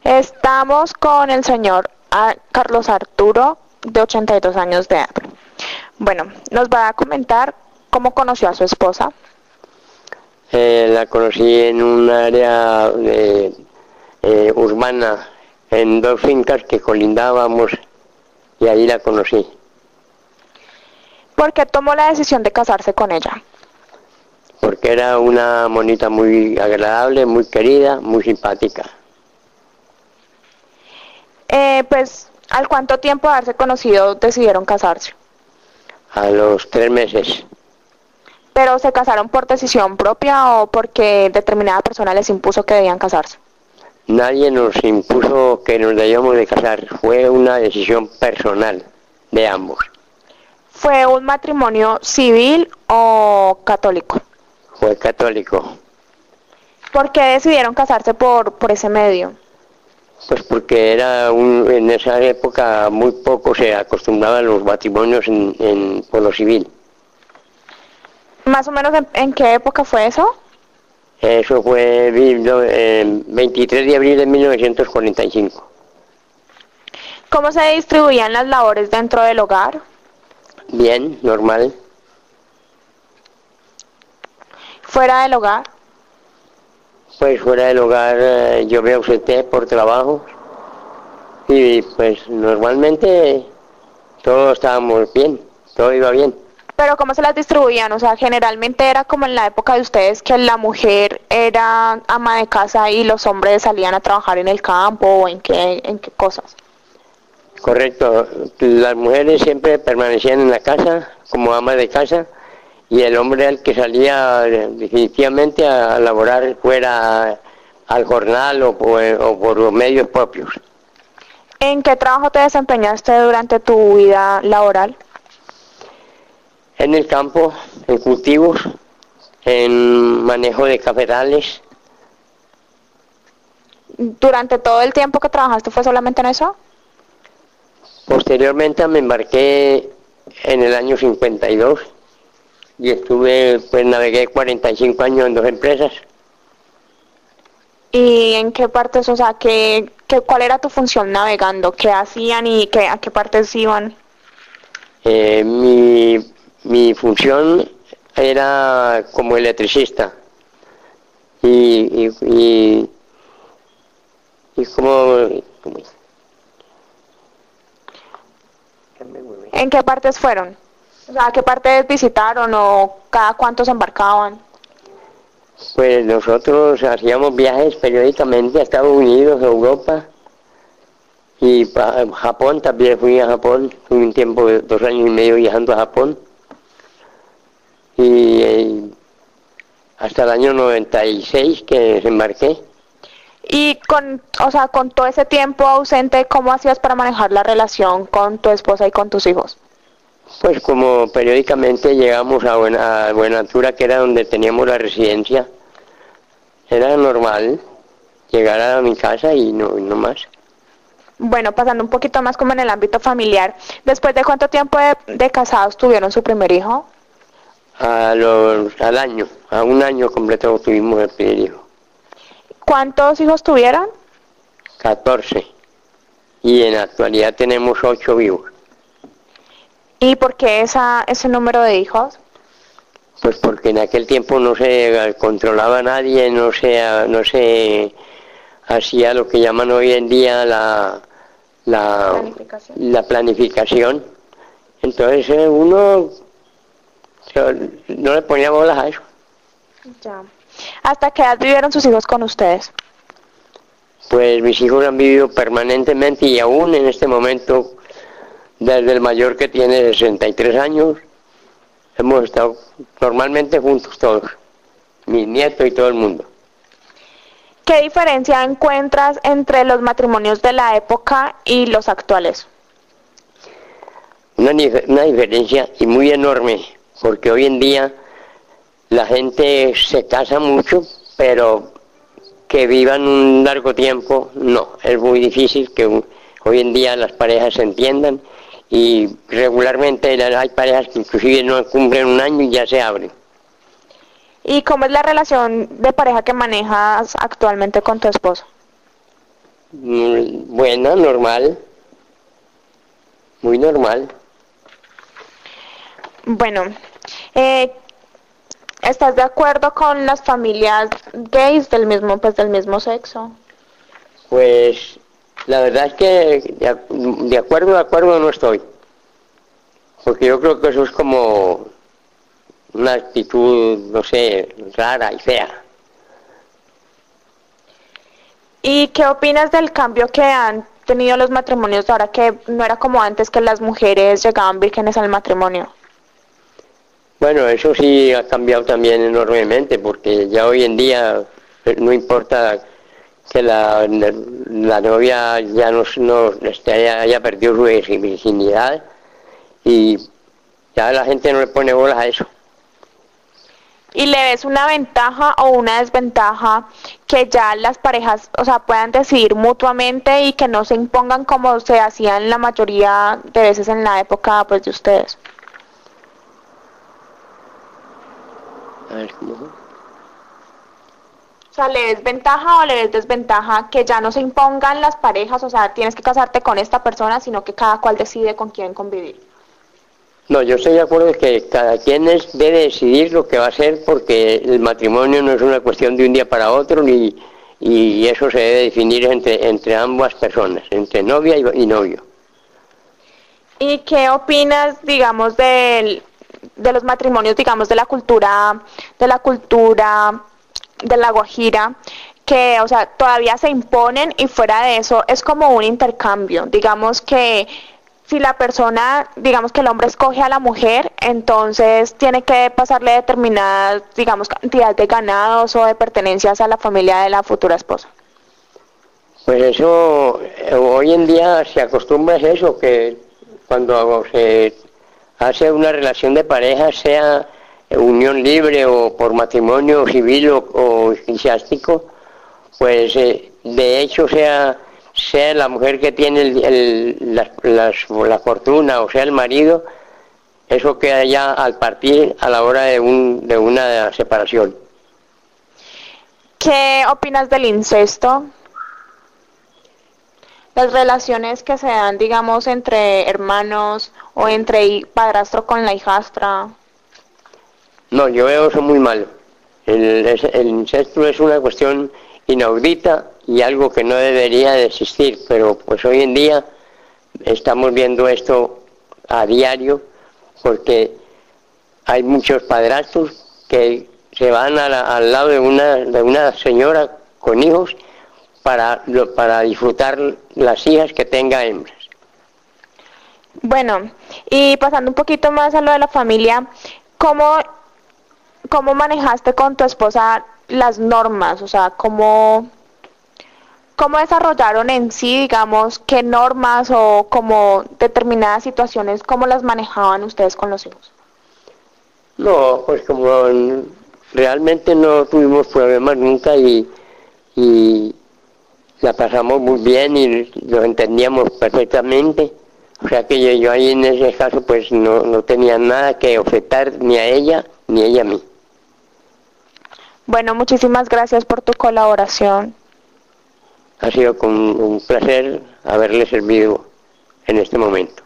Estamos con el señor Carlos Arturo, de 82 años de edad. Bueno, nos va a comentar cómo conoció a su esposa. La conocí en un área urbana, en dos fincas que colindábamos, y ahí la conocí. ¿Por qué tomó la decisión de casarse con ella? Porque era una monita muy agradable, muy querida, muy simpática. Pues, ¿al cuánto tiempo de haberse conocido decidieron casarse? A los 3 meses. ¿Pero se casaron por decisión propia o porque determinada persona les impuso que debían casarse? Nadie nos impuso que nos debíamos de casar, fue una decisión personal de ambos. ¿Fue un matrimonio civil o católico? Fue católico. ¿Por qué decidieron casarse por ese medio? Pues porque en esa época muy poco se acostumbraban los matrimonios por lo civil. ¿Más o menos en qué época fue eso? Eso fue el 23 de abril de 1945. ¿Cómo se distribuían las labores dentro del hogar? Bien, normal. ¿Fuera del hogar? Pues fuera del hogar yo me ausenté por trabajo y pues normalmente todos estábamos bien, todo iba bien. ¿Pero cómo se las distribuían? O sea, generalmente era como en la época de ustedes que la mujer era ama de casa y los hombres salían a trabajar en el campo o en qué cosas. Correcto, las mujeres siempre permanecían en la casa como amas de casa y el hombre era el que salía definitivamente a laborar fuera al jornal o por los medios propios. ¿En qué trabajo te desempeñaste durante tu vida laboral? En el campo, en cultivos, en manejo de cafetales. ¿Durante todo el tiempo que trabajaste fue solamente en eso? Posteriormente me embarqué en el año 52 y navegué 45 años en 2 empresas. ¿Y en qué partes, o sea, cuál era tu función navegando? ¿Qué hacían y a qué partes iban? Mi función era como electricista y como ¿En qué partes fueron? O sea, ¿a qué partes visitaron o cada cuánto se embarcaban? Pues nosotros hacíamos viajes periódicamente a Estados Unidos, a Europa y a Japón. También fui a Japón, fui un tiempo de 2 años y medio viajando a Japón y hasta el año 96 que embarqué. Y con todo ese tiempo ausente, ¿cómo hacías para manejar la relación con tu esposa y con tus hijos? Pues como periódicamente llegamos a Buenaventura, que era donde teníamos la residencia, era normal llegar a mi casa y no más. Bueno, pasando un poquito más como en el ámbito familiar, ¿después de cuánto tiempo de casados tuvieron su primer hijo? Al año, a 1 año completo tuvimos el primer hijo. ¿Cuántos hijos tuvieron? 14. Y en la actualidad tenemos 8 vivos. ¿Y por qué ese número de hijos? Pues porque en aquel tiempo no se controlaba a nadie, no se hacía lo que llaman hoy en día la planificación. Entonces uno no le ponía bolas a eso. Ya. ¿Hasta qué edad vivieron sus hijos con ustedes? Pues mis hijos han vivido permanentemente y aún en este momento, desde el mayor que tiene 63 años, hemos estado normalmente juntos todos, mis nietos y todo el mundo. ¿Qué diferencia encuentras entre los matrimonios de la época y los actuales? Una diferencia y muy enorme, porque hoy en día la gente se casa mucho, pero que vivan un largo tiempo, no. Es muy difícil que hoy en día las parejas se entiendan y regularmente hay parejas que inclusive no cumplen 1 año y ya se abren. ¿Y cómo es la relación de pareja que manejas actualmente con tu esposo? Buena, normal, muy normal. Bueno, eh, ¿estás de acuerdo con las familias gays del mismo sexo? Pues la verdad es que de acuerdo no estoy, porque yo creo que eso es como una actitud, no sé, rara y fea. ¿Y qué opinas del cambio que han tenido los matrimonios ahora, que no era como antes, que las mujeres llegaban vírgenes al matrimonio? Bueno, eso sí ha cambiado también enormemente, porque ya hoy en día no importa que la novia ya haya perdido su virginidad, y ya la gente no le pone bolas a eso. ¿Y le ves una ventaja o una desventaja que ya las parejas, o sea, puedan decidir mutuamente y que no se impongan como se hacían la mayoría de veces en la época, pues, de ustedes? A ver, ¿cómo? O sea, ¿le ves ventaja o le ves desventaja que ya no se impongan las parejas? O sea, tienes que casarte con esta persona, sino que cada cual decide con quién convivir. No, yo estoy de acuerdo que cada quien debe decidir lo que va a hacer, porque el matrimonio no es una cuestión de un día para otro, y eso se debe definir entre ambas personas, entre novia y novio. ¿Y qué opinas, digamos, de los matrimonios, digamos, de la Guajira, que, o sea, todavía se imponen, y fuera de eso es como un intercambio? Digamos que si la persona, digamos que el hombre escoge a la mujer, entonces tiene que pasarle determinadas, digamos, cantidad de ganados o de pertenencias a la familia de la futura esposa. Pues eso, hoy en día se acostumbra a eso, que cuando se hace una relación de pareja, sea unión libre o por matrimonio civil o eclesiástico, pues de hecho sea la mujer que tiene la fortuna, o sea el marido, eso queda ya al partir a la hora de una separación. ¿Qué opinas del incesto? Las relaciones que se dan, digamos, entre hermanos o entre padrastro con la hijastra. No, yo veo eso muy mal. El incesto es una cuestión inaudita y algo que no debería de existir, pero pues hoy en día estamos viendo esto a diario, porque hay muchos padrastros que se van al lado de una señora con hijos para disfrutar las hijas que tenga hembras. Bueno, y pasando un poquito más a lo de la familia, ¿cómo manejaste con tu esposa las normas? O sea, ¿cómo desarrollaron en sí, digamos, qué normas o como determinadas situaciones, cómo las manejaban ustedes con los hijos? No, pues como realmente no tuvimos problemas nunca, y la pasamos muy bien y lo entendíamos perfectamente. O sea que yo ahí en ese caso pues no tenía nada que objetar, ni a ella ni ella a mí. Bueno, muchísimas gracias por tu colaboración. Ha sido un placer haberle servido en este momento.